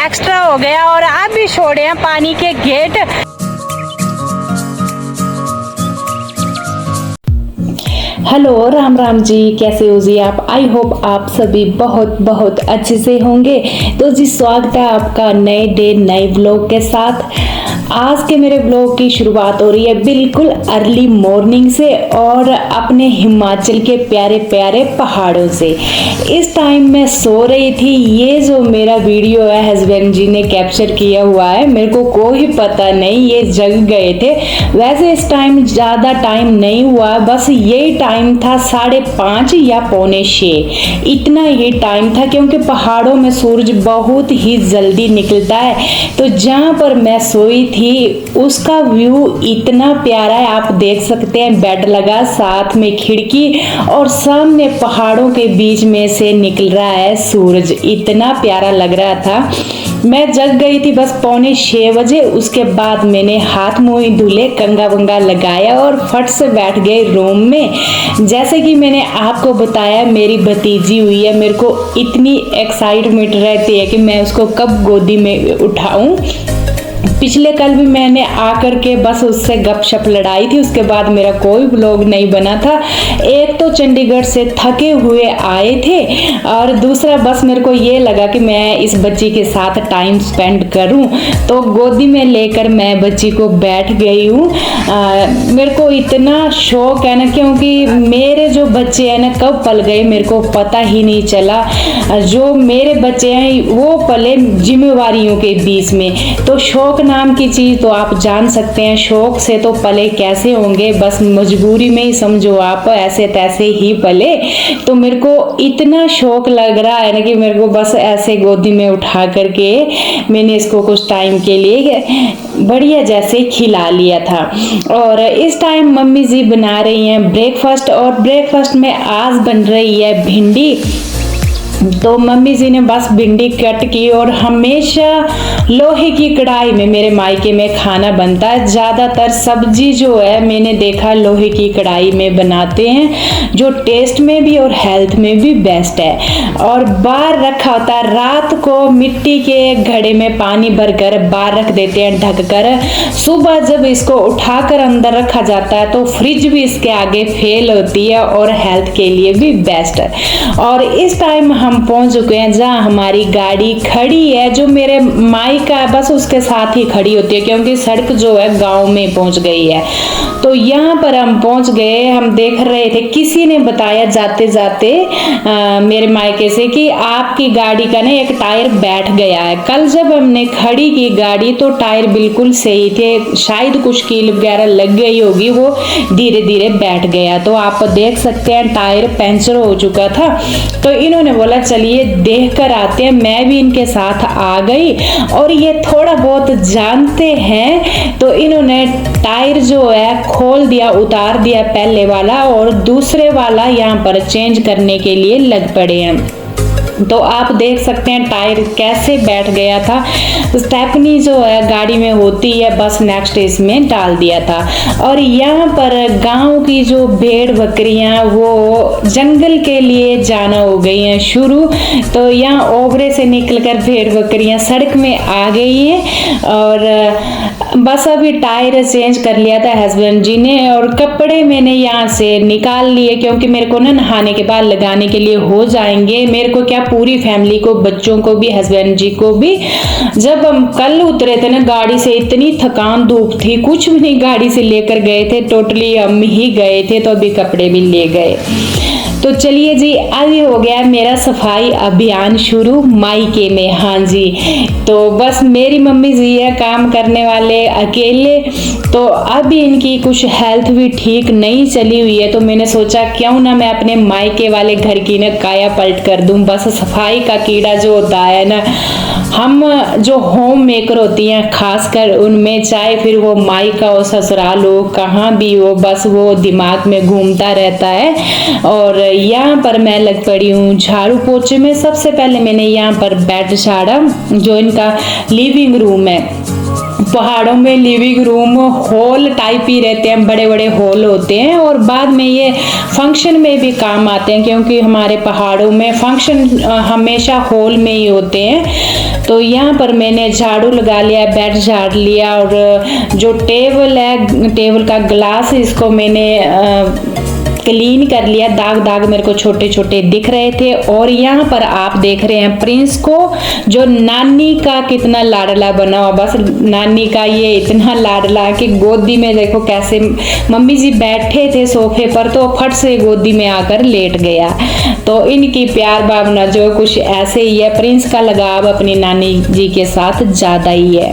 Extra हो गया और अभी छोड़े हैं पानी के गेट। हेलो राम राम जी, कैसे हो जी आप? आई होप आप सभी बहुत बहुत अच्छे से होंगे। तो जी स्वागत है आपका नए डे नए व्लॉग के साथ। आज के मेरे व्लॉग की शुरुआत हो रही है बिल्कुल अर्ली मॉर्निंग से और अपने हिमाचल के प्यारे प्यारे पहाड़ों से। इस टाइम मैं सो रही थी। ये जो मेरा वीडियो है हस्बैंड जी ने कैप्चर किया हुआ है, मेरे को कोई पता नहीं, ये जग गए थे। वैसे इस टाइम ज़्यादा टाइम नहीं हुआ, बस यही टाइम था 5:30 या 5:45, इतना ही टाइम था, क्योंकि पहाड़ों में सूरज बहुत ही जल्दी निकलता है। तो जहाँ पर मैं सोई थी उसका व्यू इतना प्यारा है, आप देख सकते हैं। बेड लगा, साथ में खिड़की और सामने पहाड़ों के बीच में से निकल रहा है सूरज, इतना प्यारा लग रहा था। मैं जग गई थी बस 5:45 बजे। उसके बाद मैंने हाथ मुंह धुले, कंघा वंगा लगाया और फट से बैठ गए रूम में। जैसे कि मैंने आपको बताया, मेरी भतीजी हुई है, मेरे को इतनी एक्साइटमेंट रहती है कि मैं उसको कब गोदी में उठाऊं। पिछले कल भी मैंने आकर के बस उससे गपशप लड़ाई थी, उसके बाद मेरा कोई व्लॉग नहीं बना था। एक तो चंडीगढ़ से थके हुए आए थे और दूसरा बस मेरे को ये लगा कि मैं इस बच्ची के साथ टाइम स्पेंड करूं, तो गोदी में लेकर मैं बच्ची को बैठ गई हूं। मेरे को इतना शौक है ना, क्योंकि मेरे जो बच्चे हैं ना कब पल गए मेरे को पता ही नहीं चला। जो मेरे बच्चे हैं वो पले जिम्मेवारियों के बीच में। तो शौक नाम की चीज तो आप जान सकते हैं, शौक से तो पले कैसे होंगे, बस मजबूरी में ही समझो आप, ऐसे तैसे ही पले। तो मेरे को इतना शौक लग रहा है ना कि मेरे को बस ऐसे गोदी में उठा करके मैंने इसको कुछ टाइम के लिए बढ़िया जैसे खिला लिया था। और इस टाइम मम्मी जी बना रही हैं ब्रेकफास्ट, और ब्रेकफास्ट में आज बन रही है भिंडी। तो मम्मी जी ने बस भिंडी कट की, और हमेशा लोहे की कढ़ाई में मेरे मायके में खाना बनता है। ज़्यादातर सब्जी जो है मैंने देखा लोहे की कढ़ाई में बनाते हैं, जो टेस्ट में भी और हेल्थ में भी बेस्ट है। और बाहर रखा होता है, रात को मिट्टी के घड़े में पानी भरकर बाहर रख देते हैं ढक कर। सुबह जब इसको उठाकर अंदर रखा जाता है तो फ्रिज भी इसके आगे फेल होती है और हेल्थ के लिए भी बेस्ट है। और इस टाइम हम पहुंच चुके हैं जहां हमारी गाड़ी खड़ी है, जो मेरे मायका है बस उसके साथ ही खड़ी होती है, क्योंकि सड़क जो है गांव में पहुंच गई है। तो यहाँ पर हम पहुंच गए। हम देख रहे थे, किसी ने बताया जाते जाते मेरे मायके से कि आपकी गाड़ी का ना एक टायर बैठ गया है। कल जब हमने खड़ी की गाड़ी तो टायर बिल्कुल सही थे, शायद कुछ कील वगैरह लग गई होगी, वो धीरे धीरे बैठ गया। तो आप देख सकते हैं टायर पंचर हो चुका था। तो इन्होंने बोला चलिए देख कर आते हैं। मैं भी इनके साथ आ गई, और ये थोड़ा बहुत जानते हैं तो इन्होंने टायर जो है खोल दिया, उतार दिया पहले वाला, और दूसरे वाला यहाँ पर चेंज करने के लिए लग पड़े हैं। तो आप देख सकते हैं टायर कैसे बैठ गया था। स्टेपनी जो है गाड़ी में होती है, बस नेक्स्ट इसमें डाल दिया था। और यहाँ पर गांव की जो भेड़ बकरियां वो जंगल के लिए जाना हो गई हैं शुरू। तो यहाँ ओबरे से निकलकर भेड़ बकरियां सड़क में आ गई हैं, और बस अभी टायर चेंज कर लिया था हस्बैंड जी ने, और कपड़े मैंने यहाँ से निकाल लिए, क्योंकि मेरे को ना नहाने के बाद लगाने के लिए हो जाएंगे। मेरे को क्या, पूरी फैमिली को, बच्चों को भी, हस्बैंड जी को भी। जब हम कल उतरे थे ना गाड़ी से, इतनी थकान, धूप थी, कुछ भी नहीं गाड़ी से लेकर गए थे, टोटली हम ही गए थे, तो अभी कपड़े भी ले गए। तो चलिए जी, अभी हो गया मेरा सफाई अभियान शुरू मायके में। हाँ जी, तो बस मेरी मम्मी जी है काम करने वाले अकेले। तो अभी इनकी कुछ हेल्थ भी ठीक नहीं चली हुई है, तो मैंने सोचा क्यों ना मैं अपने मायके वाले घर की ना काया पलट कर दूं। बस सफाई का कीड़ा जो होता है ना, हम जो होम मेकर होती हैं खासकर उनमें, चाहे फिर वो मायका हो ससुराल हो कहाँ भी हो, बस वो दिमाग में घूमता रहता है। और यहाँ पर मैं लग पड़ी हूँ झाड़ू पोछे में। सबसे पहले मैंने यहाँ पर बेड झाड़ा, जो इनका लिविंग रूम है पहाड़ों में लिविंग रूम हॉल टाइप ही रहते हैं, बड़े बड़े हॉल होते हैं और बाद में ये फंक्शन में भी काम आते हैं, क्योंकि हमारे पहाड़ों में फंक्शन हमेशा हॉल में ही होते हैं। तो यहाँ पर मैंने झाड़ू लगा लिया, बेड झाड़ लिया और जो टेबल है, टेबल का ग्लास, इसको मैंने क्लीन कर लिया। दाग दाग मेरे को छोटे छोटे दिख रहे थे। और यहाँ पर आप देख रहे हैं प्रिंस को, जो नानी का कितना लाडला बना हुआ। बस नानी का ये इतना लाडला कि गोदी में देखो कैसे मम्मी जी बैठे थे सोफे पर तो फट से गोदी में आकर लेट गया। तो इनकी प्यार भावना जो कुछ ऐसे ही है। प्रिंस का लगाव अपनी नानी जी के साथ ज्यादा ही है,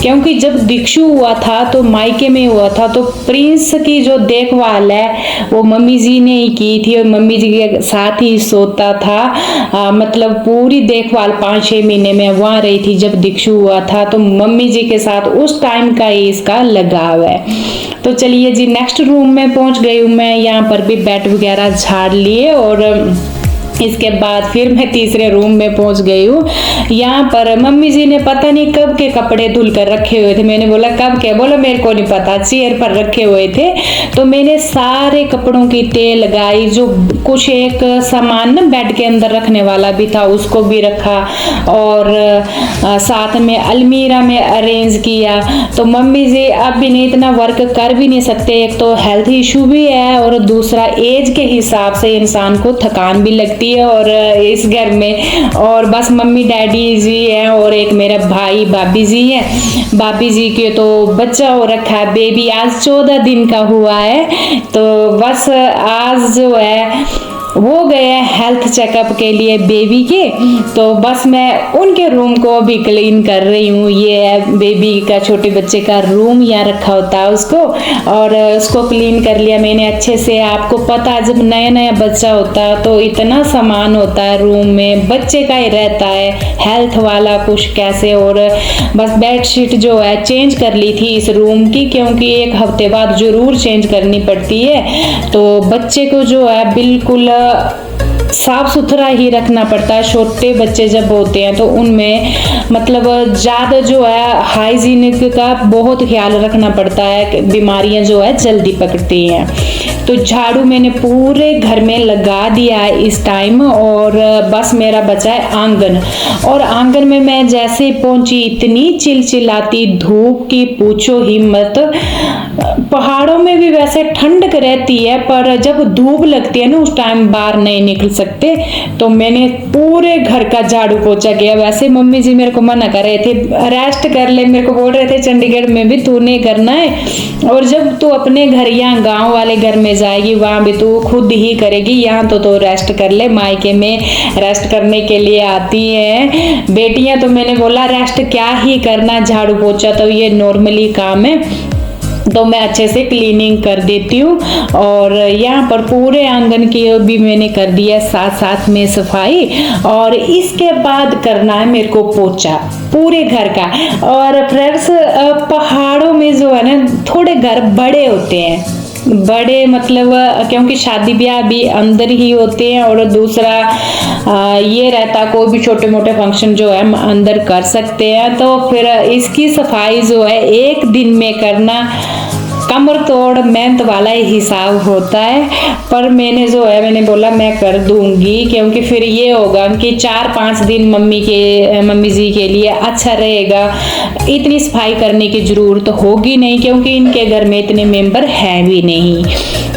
क्योंकि जब दीक्षु हुआ था तो मायके में हुआ था, तो प्रिंस की जो देखभाल है वो मम्मी जी ने ही की थी और मम्मी जी के साथ ही सोता था। मतलब पूरी देखभाल 5-6 महीने में वहाँ रही थी जब दीक्षु हुआ था, तो मम्मी जी के साथ उस टाइम का ही इसका लगाव है। तो चलिए जी, नेक्स्ट रूम में पहुंच गई हूँ मैं। यहाँ पर भी बेड वगैरह झाड़ लिए और इसके बाद फिर मैं तीसरे रूम में पहुंच गई हूँ। यहाँ पर मम्मी जी ने पता नहीं कब के कपड़े धुल कर रखे हुए थे। मैंने बोला कब के, बोला मेरे को नहीं पता, चेयर पर रखे हुए थे। तो मैंने सारे कपड़ों की तह लगाई, जो कुछ एक सामान ना बेड के अंदर रखने वाला भी था उसको भी रखा और साथ में अलमीरा में अरेंज किया। तो मम्मी जी अब भी नहीं इतना वर्क कर भी नहीं सकते, एक तो हेल्थ इशू भी है और दूसरा एज के हिसाब से इंसान को थकान भी लगती है और इस घर में। और बस मम्मी डैडी जी हैं और एक मेरा भाई भाभी जी है। भाभी जी के तो बच्चा हो रखा है, बेबी आज 14 दिन का हुआ है। तो बस आज जो है वो गए हेल्थ चेकअप के लिए बेबी के। तो बस मैं उनके रूम को भी क्लीन कर रही हूँ। ये है बेबी का, छोटे बच्चे का रूम यहाँ रखा होता है उसको, और उसको क्लीन कर लिया मैंने अच्छे से। आपको पता है जब नया नया बच्चा होता है तो इतना सामान होता है रूम में, बच्चे का ही रहता है, हेल्थ वाला कुछ कैसे। और बस बेडशीट जो है चेंज कर ली थी इस रूम की, क्योंकि 1 हफ्ते बाद जरूर चेंज करनी पड़ती है। तो बच्चे को जो है बिल्कुल साफ सुथरा ही रखना पड़ता है। छोटे बच्चे जब होते हैं तो उनमें मतलब ज़्यादा जो है हाइजीनिक का बहुत ख्याल रखना पड़ता है, बीमारियां जो है जल्दी पकड़ती हैं। तो झाड़ू मैंने पूरे घर में लगा दिया है इस टाइम और बस मेरा बचा है आंगन। और आंगन में मैं जैसे पहुंची इतनी चिलचिलाती धूप की पूछो ही मत। पहाड़ों में भी वैसे ठंडक रहती है, पर जब धूप लगती है ना उस टाइम बाहर नहीं निकल सकते। तो मैंने पूरे घर का झाड़ू पोछा किया। वैसे मम्मी जी मेरे को मना कर रहे थे, रेस्ट कर ले, मेरे को बोल रहे थे चंडीगढ़ में भी तूने करना है, और जब तू अपने घर यहाँ गांव वाले घर में जाएगी वहां भी तू खुद ही करेगी, यहाँ तो रेस्ट कर ले, मायके में रेस्ट करने के लिए आती है बेटियां। तो मैंने बोला रेस्ट क्या ही करना, झाड़ू पोछा तो ये नॉर्मली काम है, तो मैं अच्छे से क्लीनिंग कर देती हूँ। और यहाँ पर पूरे आंगन की भी मैंने कर दिया साथ साथ में सफाई। और इसके बाद करना है मेरे को पोछा पूरे घर का। और फ्रेंड्स पहाड़ों में जो है ना थोड़े घर बड़े होते हैं, बड़े मतलब क्योंकि शादी ब्याह भी अंदर ही होते हैं, और दूसरा ये रहता कोई भी छोटे मोटे फंक्शन जो है हम अंदर कर सकते हैं। तो फिर इसकी सफाई जो है 1 दिन में करना कमर तोड़ मेहनत वाला ही हिसाब होता है। पर मैंने बोला मैं कर दूंगी, क्योंकि फिर ये होगा कि 4-5 दिन मम्मी जी के लिए अच्छा रहेगा। इतनी सफाई करने की जरूरत होगी नहीं, क्योंकि इनके घर में इतने मेंबर हैं भी नहीं।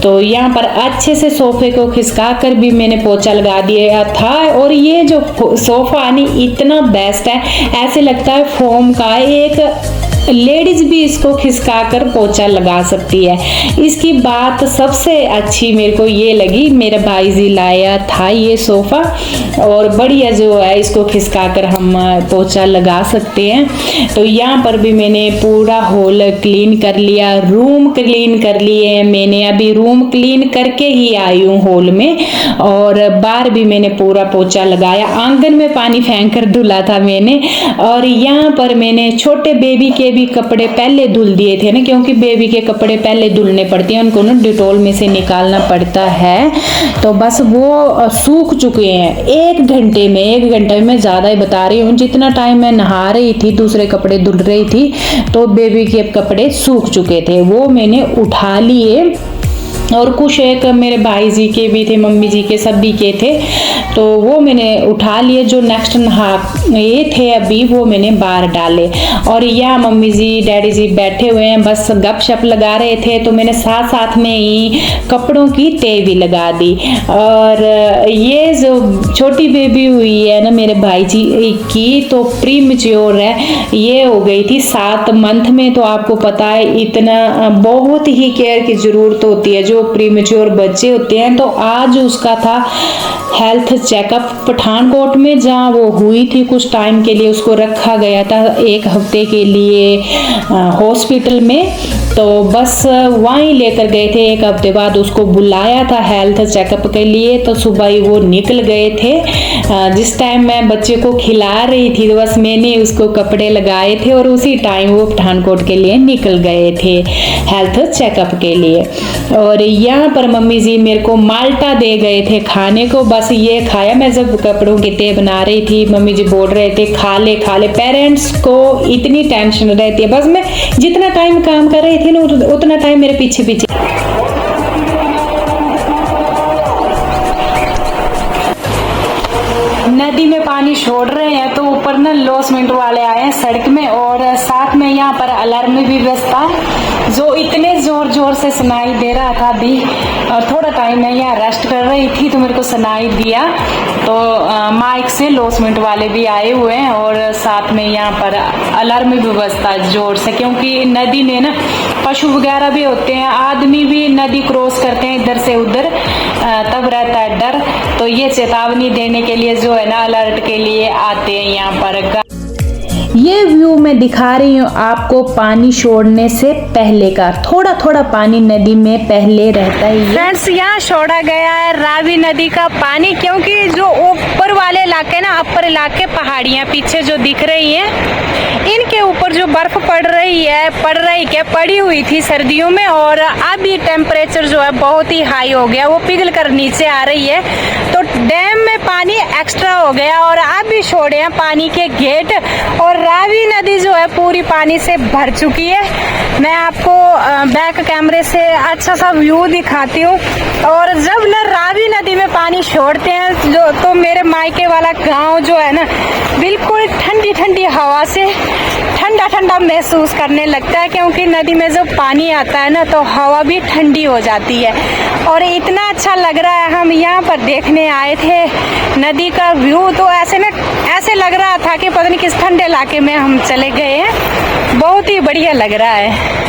तो यहाँ पर अच्छे से सोफे को खिसका कर भी मैंने पोछा लगा दिया था। और ये जो सोफा नहीं इतना बेस्ट है, ऐसे लगता है फोम का, एक लेडीज भी इसको खिसका कर पोछा लगा सकती है। इसकी बात सबसे अच्छी मेरे को ये लगी, मेरा भाई जी लाया था ये सोफा, और बढ़िया जो है इसको खिसका कर हम पोछा लगा सकते हैं। तो यहाँ पर भी मैंने पूरा हॉल क्लीन कर लिया, रूम क्लीन कर लिए मैंने, अभी रूम क्लीन करके ही आई हूँ हॉल में। और बाहर भी मैंने पूरा पोछा लगाया, आंगन में पानी फेंक कर धुला था मैंने। और यहाँ पर मैंने छोटे बेबी के बेबी कपड़े पहले धुल दिए थे ना, क्योंकि बेबी के कपड़े पहले धुलने पड़ते हैं, उनको ना डिटॉल में से निकालना पड़ता है। तो बस वो सूख चुके हैं 1 घंटे में। 1 घंटे में ज़्यादा ही बता रही हूँ, जितना टाइम मैं नहा रही थी, दूसरे कपड़े धुल रही थी, तो बेबी के कपड़े सूख चुके थे। वो मैंने उठा लिए और कुछ एक मेरे भाई जी के भी थे, मम्मी जी के, सभी के थे, तो वो मैंने उठा लिए। जो नेक्स्ट नहा ये थे अभी, वो मैंने बाहर डाले। और यहाँ मम्मी जी डैडी जी बैठे हुए हैं, बस गपशप लगा रहे थे, तो मैंने साथ साथ में ही कपड़ों की तय भी लगा दी। और ये जो छोटी बेबी हुई है ना मेरे भाई जी की, तो प्री मैच्योर है, ये हो गई थी 7 मंथ में। तो आपको पता है इतना बहुत ही केयर की जरूरत होती है जो प्रीमेच्योर बच्चे होते हैं। तो आज उसका था हेल्थ चेकअप पठानकोट में, जहाँ वो हुई थी कुछ टाइम के लिए, उसको रखा गया था 1 हफ्ते के लिए हॉस्पिटल में। तो बस वहीं लेकर गए थे। 1 हफ्ते बाद उसको बुलाया था हेल्थ चेकअप के लिए, तो सुबह ही वो निकल गए थे। जिस टाइम मैं बच्चे को खिला रही थी, तो बस मैंने उसको कपड़े लगाए थे और उसी टाइम वो पठानकोट के लिए निकल गए थे हेल्थ चेकअप के लिए। और यहाँ पर मम्मी जी मेरे को माल्टा दे गए थे खाने को, बस ये खाया। मैं जब कपड़ों की तय बना रही थी, मम्मी जी बोल रहे थे खा ले खा ले। पेरेंट्स को इतनी टेंशन रहती है, बस मैं जितना टाइम काम कर रही थी ना, उतना टाइम मेरे पीछे पीछे। नदी में पानी छोड़ रहे हैं, तो ऊपर ना लॉसमेंट वाले आए हैं सड़क में, और साथ में यहाँ पर अलार्म भी बजता है, जो इतने जोर जोर से सुनाई दे रहा था अभी। और थोड़ा टाइम मैं यहाँ रेस्ट कर रही थी, तो मेरे को सुनाई दिया। तो माइक से लॉसमेंट वाले भी आए हुए हैं, और साथ में यहाँ पर अलार्म भी बजता है जोर से, क्योंकि नदी में ना पशु वगैरह भी होते हैं, आदमी भी नदी क्रॉस करते हैं इधर से उधर, तब रहता है डर। तो ये चेतावनी देने के लिए जो है ना, अलर्ट के लिए आते हैं यहाँ पर। ये व्यू मैं दिखा रही हूँ आपको पानी छोड़ने से पहले का। थोड़ा थोड़ा पानी नदी में पहले रहता है। फ्रेंड्स, यहाँ छोड़ा गया है रावी नदी का पानी, क्योंकि जो ऊपर वाले इलाके ना, अपर इलाके, पहाड़ियाँ पीछे जो दिख रही हैं, इनके ऊपर जो बर्फ पड़ी हुई थी सर्दियों में, और अभी टेम्परेचर जो है बहुत ही हाई हो गया, वो पिघल कर नीचे आ रही है। तो डैम में पानी एक्स्ट्रा हो गया, और अभी छोड़े हैं पानी के गेट, और रावी नदी जो है पूरी पानी से भर चुकी है। मैं आपको बैक कैमरे से अच्छा सा व्यू दिखाती हूँ। और जब न रावी नदी में पानी छोड़ते हैं जो, तो मेरे मायके वाला गांव जो है ना, बिल्कुल ठंडी ठंडी हवा से ठंडा ठंडा महसूस करने लगता है, क्योंकि नदी में जब पानी आता है ना, तो हवा भी ठंडी हो जाती है। और इतना अच्छा लग रहा है। हम यहाँ पर देखने आए थे नदी का व्यू, तो ऐसे लग रहा था कि पता नहीं किस ठंडे इलाके में हम चले गए हैं। बहुत ही बढ़िया लग रहा है।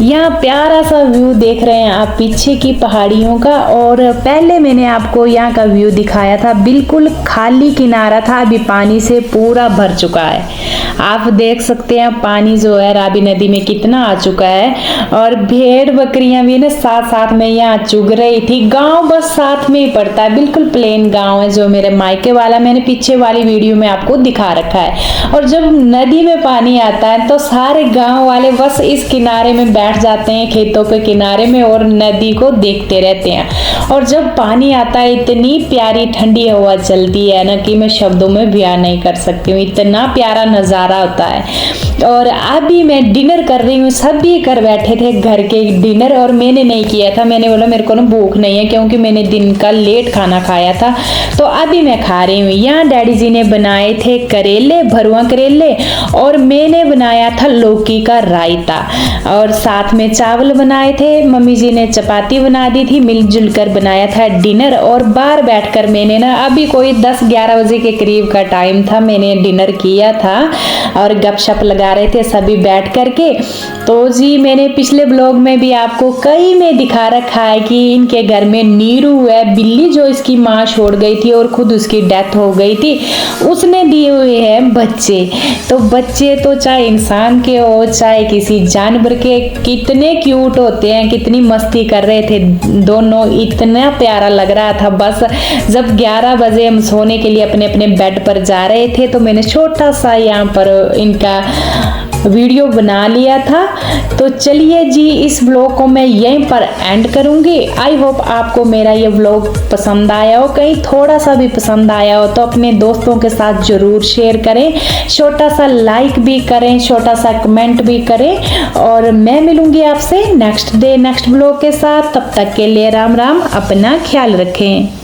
यहाँ प्यारा सा व्यू देख रहे हैं आप पीछे की पहाड़ियों का। और पहले मैंने आपको यहाँ का व्यू दिखाया था, बिल्कुल खाली किनारा था, अभी पानी से पूरा भर चुका है। आप देख सकते हैं पानी जो है रावी नदी में कितना आ चुका है। और भेड़ बकरियां भी ना साथ साथ में यहाँ चुग रही थी। गांव बस साथ में ही पड़ता है, बिल्कुल प्लेन गांव है जो मेरे मायके वाला, मैंने पीछे वाली वीडियो में आपको दिखा रखा है। और जब नदी में पानी आता है, तो सारे गाँव वाले बस इस किनारे में बैठ जाते हैं, खेतों के किनारे में, और नदी को देखते रहते हैं। और जब पानी आता है, इतनी प्यारी ठंडी हवा चलती है ना, कि मैं शब्दों में बयान नहीं कर सकती हूँ। इतना प्यारा नज़ारा होता है। और अभी मैं डिनर कर रही हूँ, सभी कर बैठे थे घर के डिनर, और मैंने नहीं किया था। मैंने बोला मेरे को ना भूख नहीं है, क्योंकि मैंने दिन का लेट खाना खाया था, तो अभी मैं खा रही हूँ। यहाँ डैडी जी ने बनाए थे करेले, भरुआ करेले, और मैंने बनाया था लौकी का रायता, और साथ में चावल बनाए थे। मम्मी जी ने चपाती बना दी थी, मिलजुल कर बनाया था डिनर। और बाहर बैठकर मैंने ना, अभी कोई 10-11 बजे के करीब का टाइम था, मैंने डिनर किया था, और गपशप लगा रहे थे सभी बैठ करके। तो जी मैंने पिछले ब्लॉग में भी आपको कई में दिखा रखा है कि इनके घर में नीरू है, बिल्ली जो इसकी माँ छोड़ गई थी और खुद उसकी डेथ हो गई थी, उसने दिए हुए हैं बच्चे। तो बच्चे तो चाहे इंसान के हो चाहे किसी जानवर के, कितने क्यूट होते हैं, कितनी मस्ती कर रहे थे दोनों, इतना प्यारा लग रहा था। बस जब 11 बजे हम सोने के लिए अपने अपने बेड पर जा रहे थे तो मैंने छोटा सा यहाँ पर इनका वीडियो बना लिया था। तो चलिए जी, इस व्लॉग को मैं यहीं पर एंड करूंगी। आई होप आपको मेरा ये व्लॉग पसंद आया हो, कहीं थोड़ा सा भी पसंद आया हो तो अपने दोस्तों के साथ जरूर शेयर करें, छोटा सा लाइक भी करें, छोटा सा कमेंट भी करें। और मैं मिलूंगी आपसे नेक्स्ट डे नेक्स्ट व्लॉग के साथ। तब तक के लिए राम राम, अपना ख्याल रखें।